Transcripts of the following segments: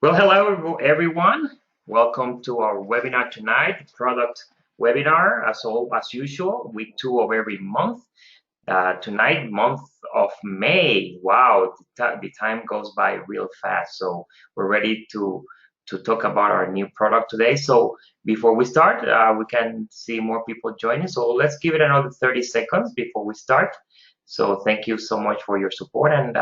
Well, hello everyone. Welcome to our webinar tonight, product webinar, as usual, week 2 of every month. Tonight, month of May. Wow, the time goes by real fast. So we're ready to talk about our new product today. So before we start, we can see more people joining. So let's give it another 30 seconds before we start. So thank you so much for your support, and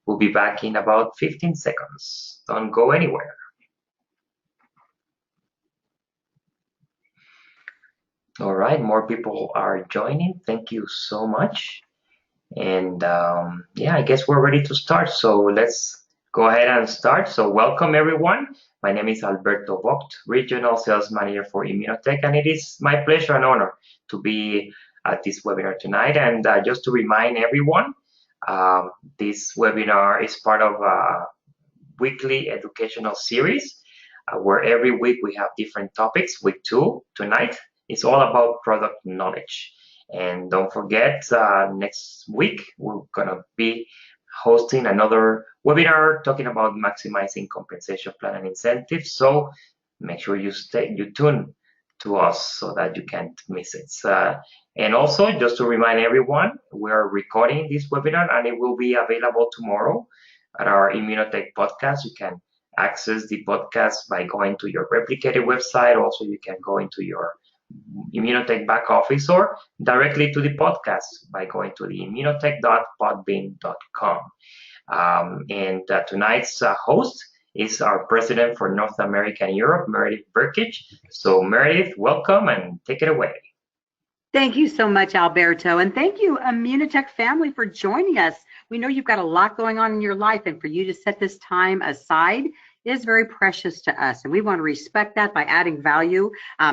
we'll be back in about 15 seconds. Don't go anywhere. All right, more people are joining. Thank you so much. And yeah, I guess we're ready to start. So let's go ahead and start. So welcome everyone. My name is Alberto Vogt, Regional Sales Manager for Immunotech, and it is my pleasure and honor to be at this webinar tonight. And just to remind everyone, this webinar is part of a weekly educational series where every week we have different topics. Week 2 tonight is all about product knowledge. And don't forget, next week we're gonna be hosting another webinar talking about maximizing compensation plan and incentives. So make sure you tune to us so that you can't miss it. And also, just to remind everyone, we're recording this webinar and it will be available tomorrow at our Immunotech podcast. You can access the podcast by going to your replicated website. Also, you can go into your Immunotech back office or directly to the podcast by going to the immunotech.podbean.com. And tonight's host is our president for North America and Europe, Meredith Burkich. So Meredith, welcome and take it away. Thank you so much, Alberto, and thank you, Immunotech family, for joining us. We know you've got a lot going on in your life, and for you to set this time aside is very precious to us, and we want to respect that by adding value.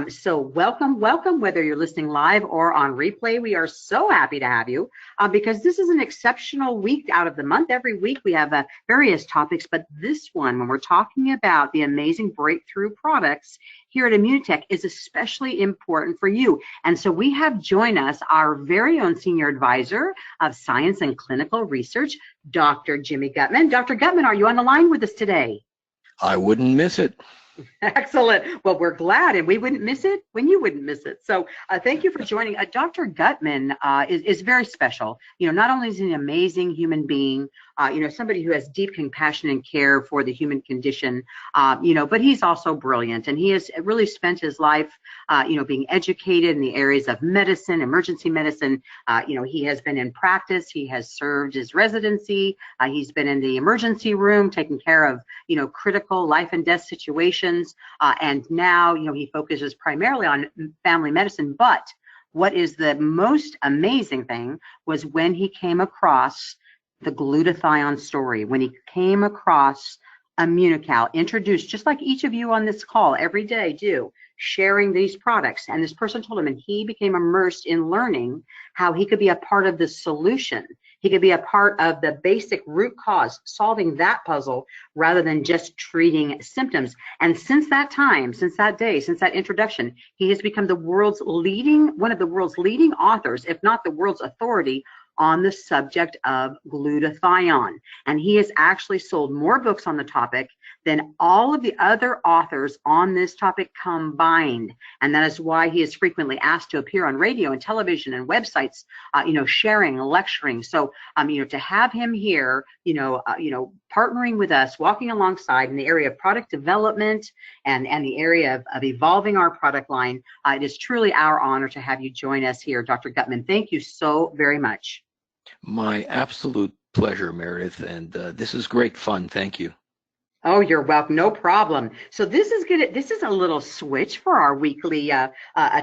So welcome, whether you're listening live or on replay. We are so happy to have you because this is an exceptional week out of the month. Every week we have various topics, but this one, when we're talking about the amazing breakthrough products here at Immunotech, is especially important for you. And so we have joined us our very own Senior Advisor of Science and Clinical Research, Dr. Jimmy Gutman. Dr. Gutman, are you on the line with us today? I wouldn't miss it. Excellent. Well, we're glad, and we wouldn't miss it when you wouldn't miss it. So thank you for joining. Dr. Gutman is very special. You know, not only is he an amazing human being, somebody who has deep compassion and care for the human condition, but he's also brilliant, and he has really spent his life, being educated in the areas of medicine, emergency medicine. He has been in practice. He has served his residency. He's been in the emergency room, taking care of, critical life and death situations. And now, he focuses primarily on family medicine. But what is the most amazing thing was when he came across the glutathione story, when he came across Immunocal, introduced, just like each of you on this call every day do, sharing these products. And this person told him, and he became immersed in learning how he could be a part of the solution. He could be a part of the basic root cause, solving that puzzle rather than just treating symptoms. And since that time, since that day, since that introduction, he has become one of the world's leading authors, if not the world's authority, on the subject of glutathione. And he has actually sold more books on the topic than all of the other authors on this topic combined. And that is why he is frequently asked to appear on radio and television and websites, sharing, lecturing. So, to have him here, partnering with us, walking alongside in the area of product development and the area of evolving our product line, it is truly our honor to have you join us here, Dr. Gutman. Thank you so very much. My absolute pleasure, Meredith, and this is great fun. Thank you. Oh, you're welcome. No problem. So this is a little switch for our weekly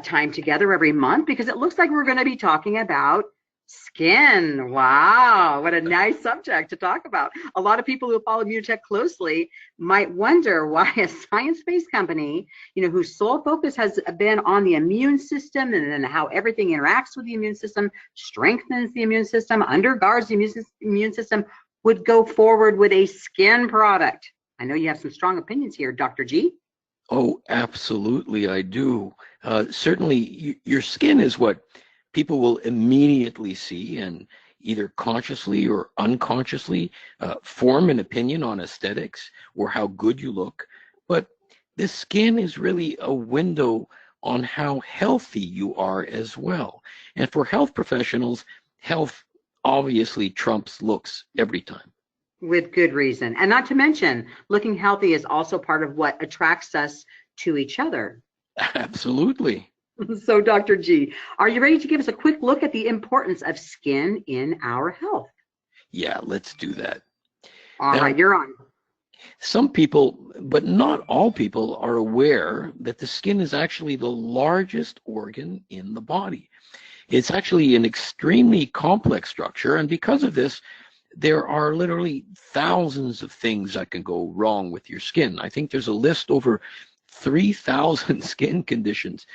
time together every month, because it looks like we're going to be talking about skin. Wow, what a nice subject to talk about. A lot of people who follow Immunotech closely might wonder why a science-based company, whose sole focus has been on the immune system and then how everything interacts with the immune system, strengthens the immune system, undergirds the immune system, would go forward with a skin product. I know you have some strong opinions here, Dr. G. Oh, absolutely, I do. Certainly, your skin is what people will immediately see, and either consciously or unconsciously, form an opinion on aesthetics or how good you look. But the skin is really a window on how healthy you are as well. And for health professionals, health obviously trumps looks every time. With good reason. And not to mention, looking healthy is also part of what attracts us to each other. Absolutely. So, Dr. G, are you ready to give us a quick look at the importance of skin in our health? Yeah, let's do that. All Now, right, you're on. some people, but not all people, are aware that the skin is actually the largest organ in the body. It's actually an extremely complex structure, and because of this, there are literally thousands of things that can go wrong with your skin. I think there's a list over 3,000 skin conditions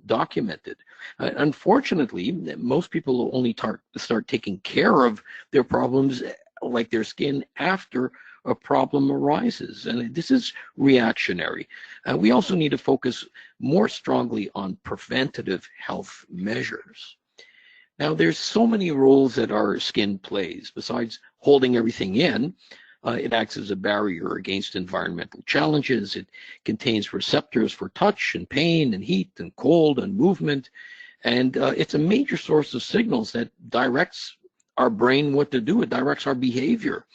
documented. Unfortunately, most people only start taking care of their problems, like their skin, after a problem arises. And this is reactionary. We also need to focus more strongly on preventative health measures. Now, there's so many roles that our skin plays. Besides holding everything in, it acts as a barrier against environmental challenges. It contains receptors for touch and pain and heat and cold and movement. And it's a major source of signals that directs our brain what to do. It directs our behavior.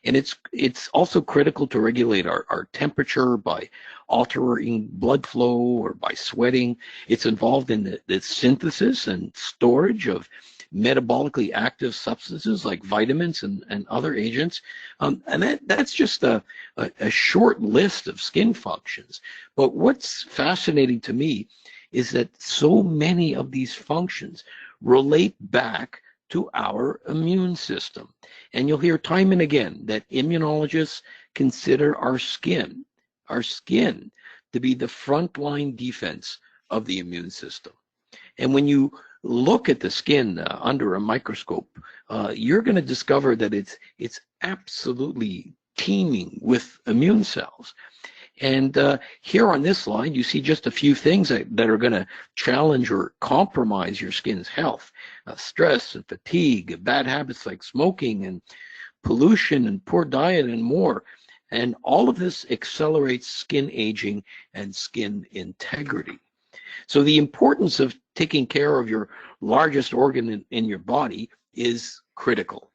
And it's also critical to regulate our temperature by altering blood flow or by sweating. It's involved in the synthesis and storage of metabolically active substances like vitamins and other agents. And that's just a short list of skin functions. But what's fascinating to me is that so many of these functions relate back to our immune system. And you'll hear time and again that immunologists consider our skin, to be the frontline defense of the immune system. And when you look at the skin under a microscope, you're going to discover that it's absolutely teeming with immune cells. And here on this slide, you see just a few things that are going to challenge or compromise your skin's health. Stress and fatigue, bad habits like smoking and pollution and poor diet and more. And all of this accelerates skin aging and skin integrity. So the importance of taking care of your largest organ in your body is critical.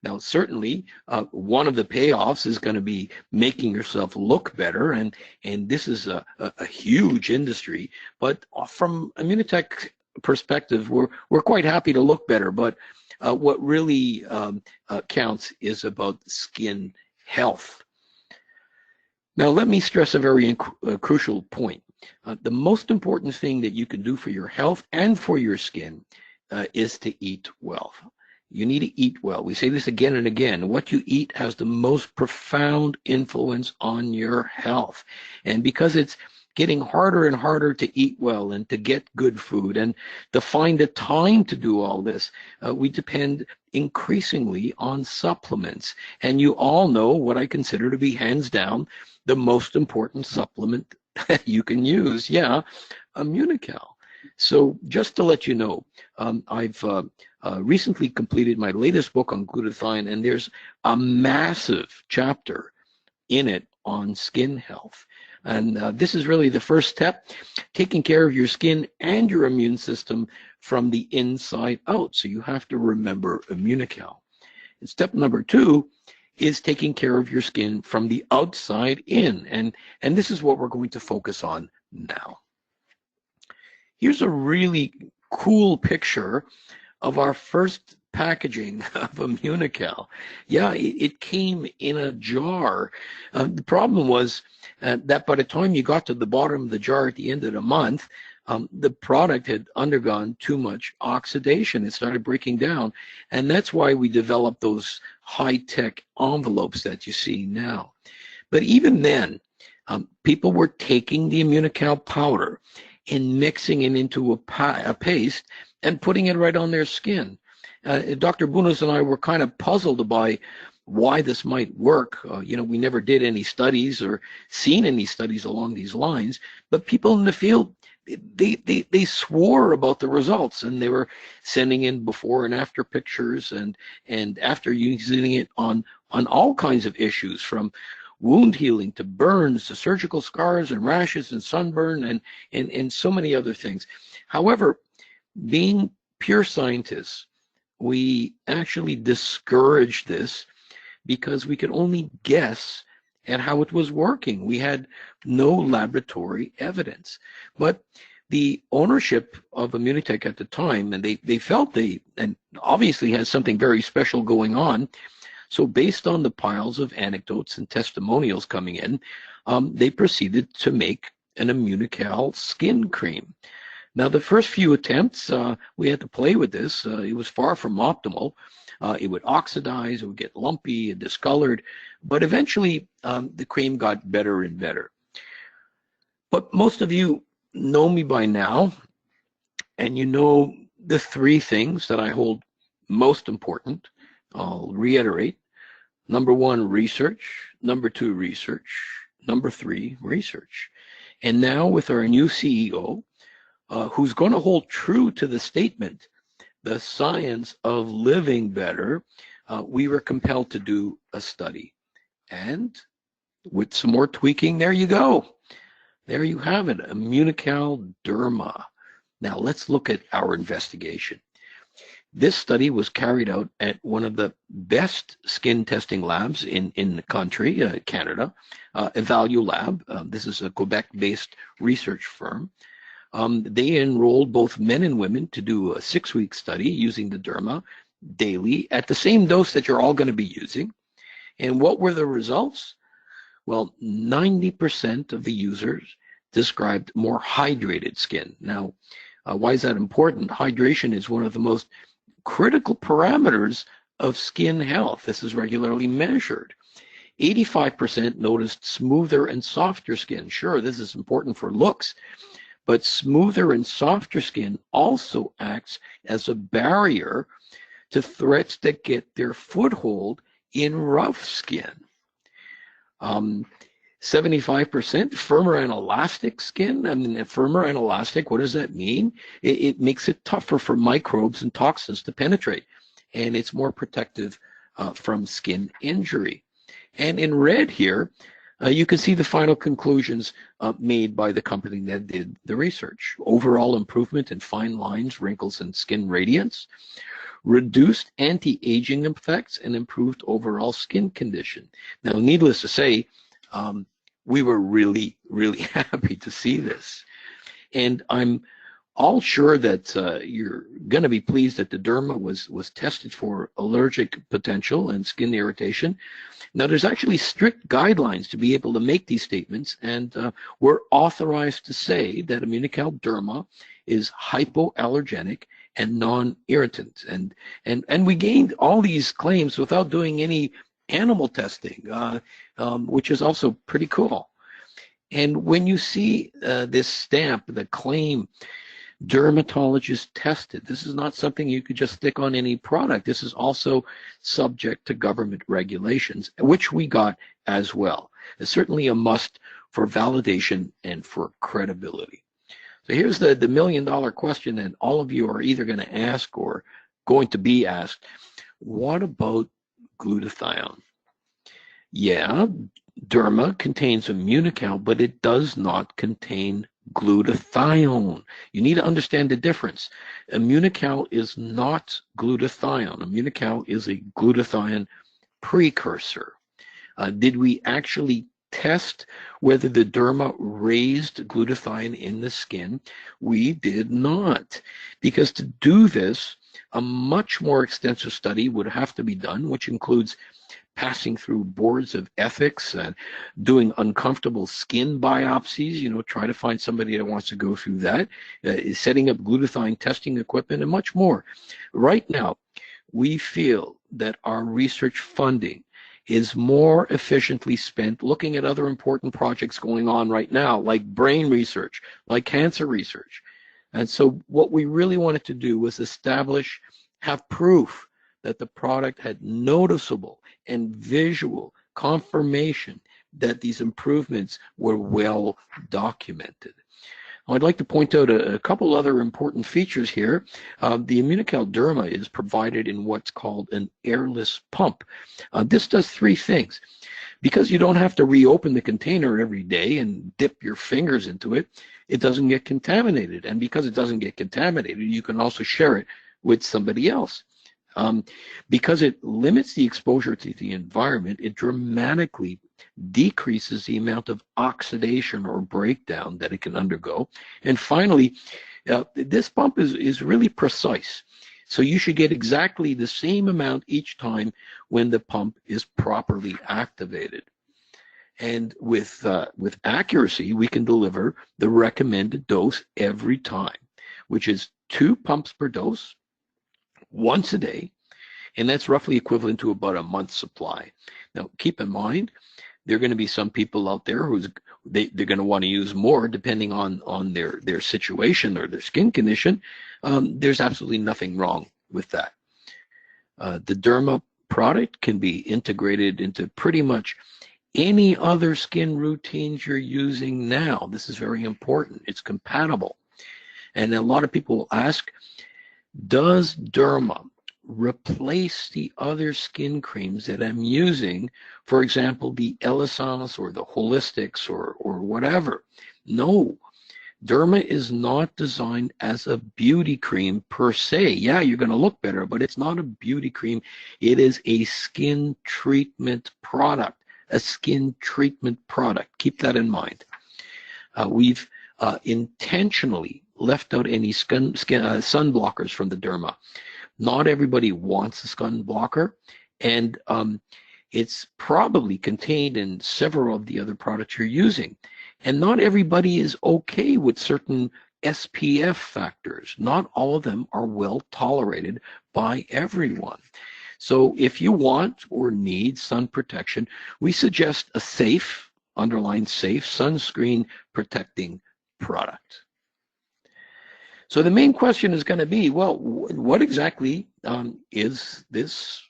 Now, certainly, one of the payoffs is going to be making yourself look better, and this is a huge industry. But from Immunotech perspective, we're quite happy to look better. But what really counts is about skin health. Now, let me stress a very crucial point. The most important thing that you can do for your health and for your skin is to eat well. You need to eat well. We say this again and again. What you eat has the most profound influence on your health. And because it's getting harder and harder to eat well and to get good food and to find the time to do all this, we depend increasingly on supplements. And you all know what I consider to be hands down the most important supplement that you can use. Yeah, Immunocal. So just to let you know, I've recently completed my latest book on glutathione, and there's a massive chapter in it on skin health. And this is really the first step, taking care of your skin and your immune system from the inside out. So you have to remember Immunocal. And step number 2 is taking care of your skin from the outside in. And this is what we're going to focus on now. Here's a really cool picture of our first packaging of Immunocal. Yeah, it came in a jar. The problem was that by the time you got to the bottom of the jar at the end of the month, the product had undergone too much oxidation. It started breaking down. And that's why we developed those high-tech envelopes that you see now. But even then, people were taking the Immunocal powder and mixing it into a paste and putting it right on their skin. Dr. Bunos and I were kind of puzzled by why this might work. We never did any studies or seen any studies along these lines, but people in the field, they swore about the results, and they were sending in before and after pictures, and after using it on all kinds of issues, from wound healing to burns to surgical scars and rashes and sunburn and so many other things. However, being pure scientists, we actually discouraged this because we could only guess at how it was working. We had no laboratory evidence. But the ownership of Immunotech at the time, and they felt and obviously had something very special going on. So based on the piles of anecdotes and testimonials coming in, they proceeded to make an Immunocal skin cream. Now, the first few attempts, we had to play with this. It was far from optimal. It would oxidize, it would get lumpy and discolored, but eventually the cream got better and better. But most of you know me by now, and you know the three things that I hold most important. I'll reiterate. Number one, research. Number two, research. Number three, research. And now with our new CEO, who's going to hold true to the statement, the science of living better, we were compelled to do a study. And with some more tweaking, there you go. There you have it, Immunocal Derma. Now let's look at our investigation. This study was carried out at one of the best skin testing labs in the country, Canada, Evalu Lab. This is a Quebec-based research firm. They enrolled both men and women to do a 6-week study using the derma daily at the same dose that you're all going to be using. And what were the results? Well, 90% of the users described more hydrated skin. Now, why is that important? Hydration is one of the most critical parameters of skin health. This is regularly measured. 85% noticed smoother and softer skin. Sure, this is important for looks, but smoother and softer skin also acts as a barrier to threats that get their foothold in rough skin. 75% firmer and elastic skin. I mean, firmer and elastic, what does that mean? It makes it tougher for microbes and toxins to penetrate, and it's more protective from skin injury. And in red here, you can see the final conclusions made by the company that did the research. Overall improvement in fine lines, wrinkles, and skin radiance, reduced anti-aging effects, and improved overall skin condition. Now, needless to say, we were really, really happy to see this. And I'm all sure that you're going to be pleased that the derma was tested for allergic potential and skin irritation. Now, there's actually strict guidelines to be able to make these statements, and we're authorized to say that Immunocal Derma is hypoallergenic and non-irritant. And we gained all these claims without doing any animal testing, which is also pretty cool. And when you see this stamp, the claim, dermatologist tested, this is not something you could just stick on any product. This is also subject to government regulations, which we got as well. It's certainly a must for validation and for credibility. So here's the $1 million question that all of you are either going to ask or going to be asked. What about glutathione? Yeah, derma contains Immunocal, but it does not contain glutathione. You need to understand the difference. Immunocal is not glutathione. Immunocal is a glutathione precursor. Did we actually test whether the derma raised glutathione in the skin? We did not, because to do this, a much more extensive study would have to be done, which includes passing through boards of ethics and doing uncomfortable skin biopsies, try to find somebody that wants to go through that, setting up glutathione testing equipment, and much more. Right now, we feel that our research funding is more efficiently spent looking at other important projects going on right now, like brain research, like cancer research. And so what we really wanted to do was have proof that the product had noticeable and visual confirmation that these improvements were well documented. I'd like to point out a couple other important features here. The Immunocal Derma is provided in what's called an airless pump. This does three things. Because you don't have to reopen the container every day and dip your fingers into it, it doesn't get contaminated. And because it doesn't get contaminated, you can also share it with somebody else. Because it limits the exposure to the environment, it dramatically decreases the amount of oxidation or breakdown that it can undergo. And finally, this pump is really precise. So you should get exactly the same amount each time when the pump is properly activated. And with accuracy, we can deliver the recommended dose every time, which is 2 pumps per dose, once a day, and that's roughly equivalent to about a month's supply. Now, keep in mind, there are going to be some people out there they're going to want to use more depending on their situation or their skin condition. There's absolutely nothing wrong with that. The Derma product can be integrated into pretty much any other skin routines you're using now. This is very important. It's compatible. And a lot of people will ask, does Derma replace the other skin creams that I'm using, for example, the Elisance or the Holistics or whatever? No, Derma is not designed as a beauty cream per se. Yeah, you're going to look better, but it's not a beauty cream. It is a skin treatment product, a skin treatment product. Keep that in mind. We've intentionally left out any sun blockers from the Derma. Not everybody wants a sun blocker, and it's probably contained in several of the other products you're using. And not everybody is okay with certain SPF factors. Not all of them are well tolerated by everyone. So if you want or need sun protection, we suggest a safe, underline safe, sunscreen protecting product. So the main question is going to be, well, what exactly is this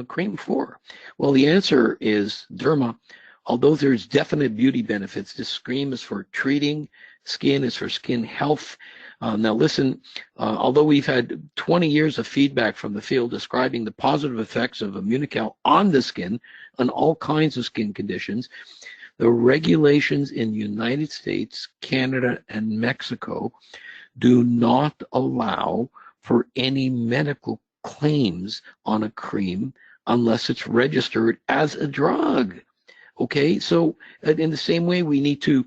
cream for? Well, the answer is Derma. Although there's definite beauty benefits, this cream is for treating skin, is for skin health. Now listen, although we've had 20 years of feedback from the field describing the positive effects of Immunocal on the skin, on all kinds of skin conditions, the regulations in the United States, Canada, and Mexico do not allow for any medical claims on a cream unless it's registered as a drug. Okay, so in the same way, we need to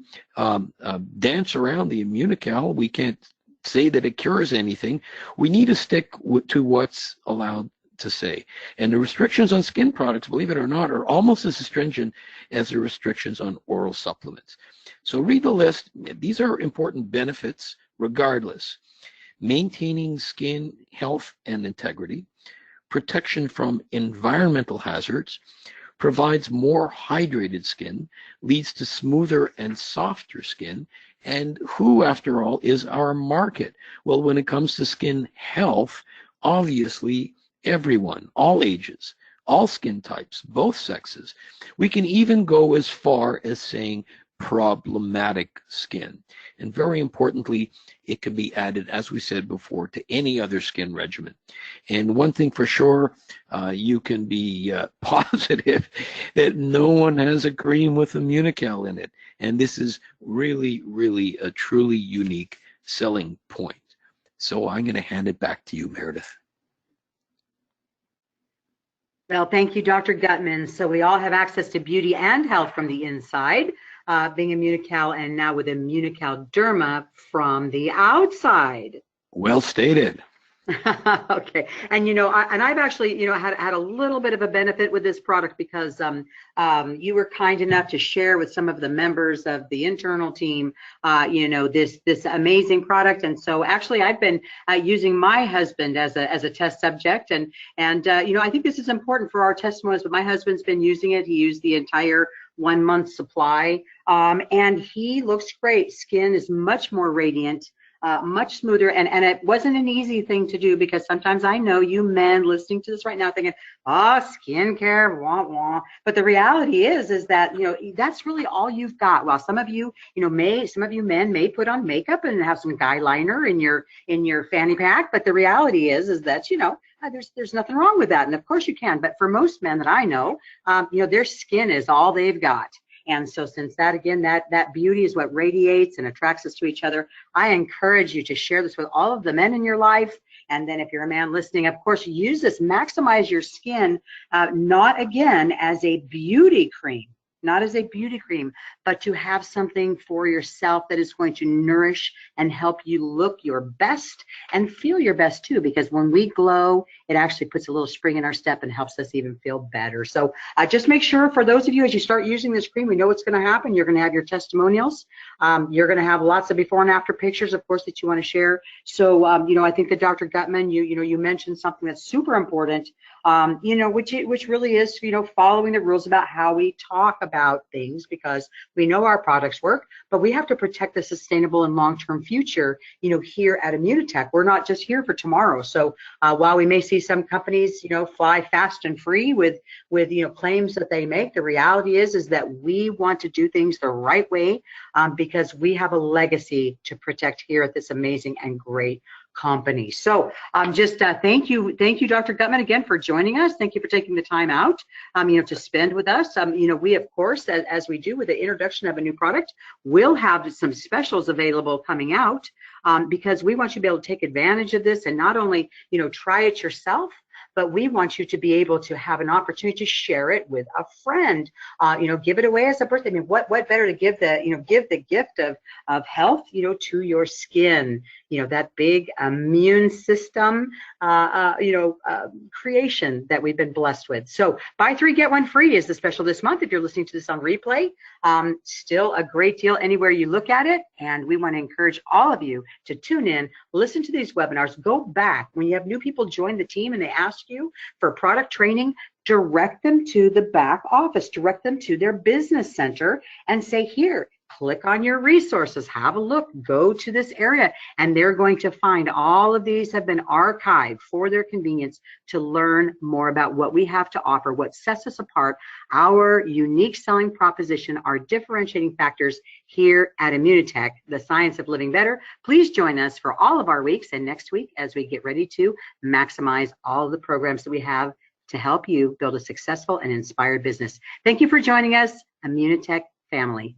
dance around the Immunocal. We can't say that it cures anything. We need to stick to what's allowed to say. And the restrictions on skin products, believe it or not, are almost as stringent as the restrictions on oral supplements. So read the list. These are important benefits regardless. Maintaining skin health and integrity, protection from environmental hazards, provides more hydrated skin, leads to smoother and softer skin. And who, after all, is our market? Well, when it comes to skin health, obviously everyone, all ages, all skin types, both sexes. We can even go as far as saying problematic skin. And very importantly, it can be added, as we said before, to any other skin regimen. And one thing for sure, you can be positive that no one has a cream with Immunocal in it. And this is really, really a truly unique selling point. So I'm going to hand it back to you, Meredith. Well, thank you, Dr. Gutman. So we all have access to beauty and health from the inside, being Immunocal, and now with Immunocal Derma from the outside. Well stated. Okay, and I've actually had a little bit of a benefit with this product because you were kind enough to share with some of the members of the internal team this amazing product. And so actually I've been using my husband as a test subject, and I think this is important for our testimonies, but my husband's been using it. He used the entire 1 month supply, and he looks great. Skin is much more radiant. much smoother. And it wasn't an easy thing to do, because sometimes I know you men listening to this right now thinking, oh, skincare, wah, wah. But the reality is that, that's really all you've got. While some of you, some of you men may put on makeup and have some guy liner in your fanny pack. But the reality is that, there's nothing wrong with that. And of course you can. But for most men that I know, their skin is all they've got. And so since that, again, that beauty is what radiates and attracts us to each other, I encourage you to share this with all of the men in your life. And then if you're a man listening, of course, use this, maximize your skin, not again as a beauty cream, not as a beauty cream, but to have something for yourself that is going to nourish and help you look your best and feel your best too. Because when we glow, it actually puts a little spring in our step and helps us even feel better. So just make sure, for those of you, as you start using this cream, we know what's going to happen. You're going to have your testimonials. You're going to have lots of before and after pictures, of course, that you want to share. So, I think that Dr. Gutman, you mentioned something that's super important, which really is, following the rules about how we talk about things, because we know our products work, but we have to protect the sustainable and long-term future, here at Immunotech. We're not just here for tomorrow. So while we may see some companies, fly fast and free with claims that they make, the reality is that we want to do things the right way, because we have a legacy to protect here at this amazing and great company. So just thank you, Dr. Gutman, again, for joining us. Thank you for taking the time out, to spend with us. We, of course, as we do with the introduction of a new product, will have some specials available coming out, because we want you to be able to take advantage of this and not only, try it yourself, but we want you to be able to have an opportunity to share it with a friend, give it away as a birthday. I mean, what better to give the gift of health, to your skin, that big immune system, creation that we've been blessed with. So buy 3, get 1 free is the special this month. If you're listening to this on replay, still a great deal anywhere you look at it. And we want to encourage all of you to tune in, listen to these webinars, go back. When you have new people join the team and they ask you for product training, direct them to the back office, direct them to their business center and say, here, click on your resources, have a look, go to this area, and they're going to find all of these have been archived for their convenience to learn more about what we have to offer, what sets us apart, our unique selling proposition, our differentiating factors here at Immunotech, the science of living better. Please join us for all of our weeks and next week as we get ready to maximize all of the programs that we have to help you build a successful and inspired business. Thank you for joining us, Immunotech family.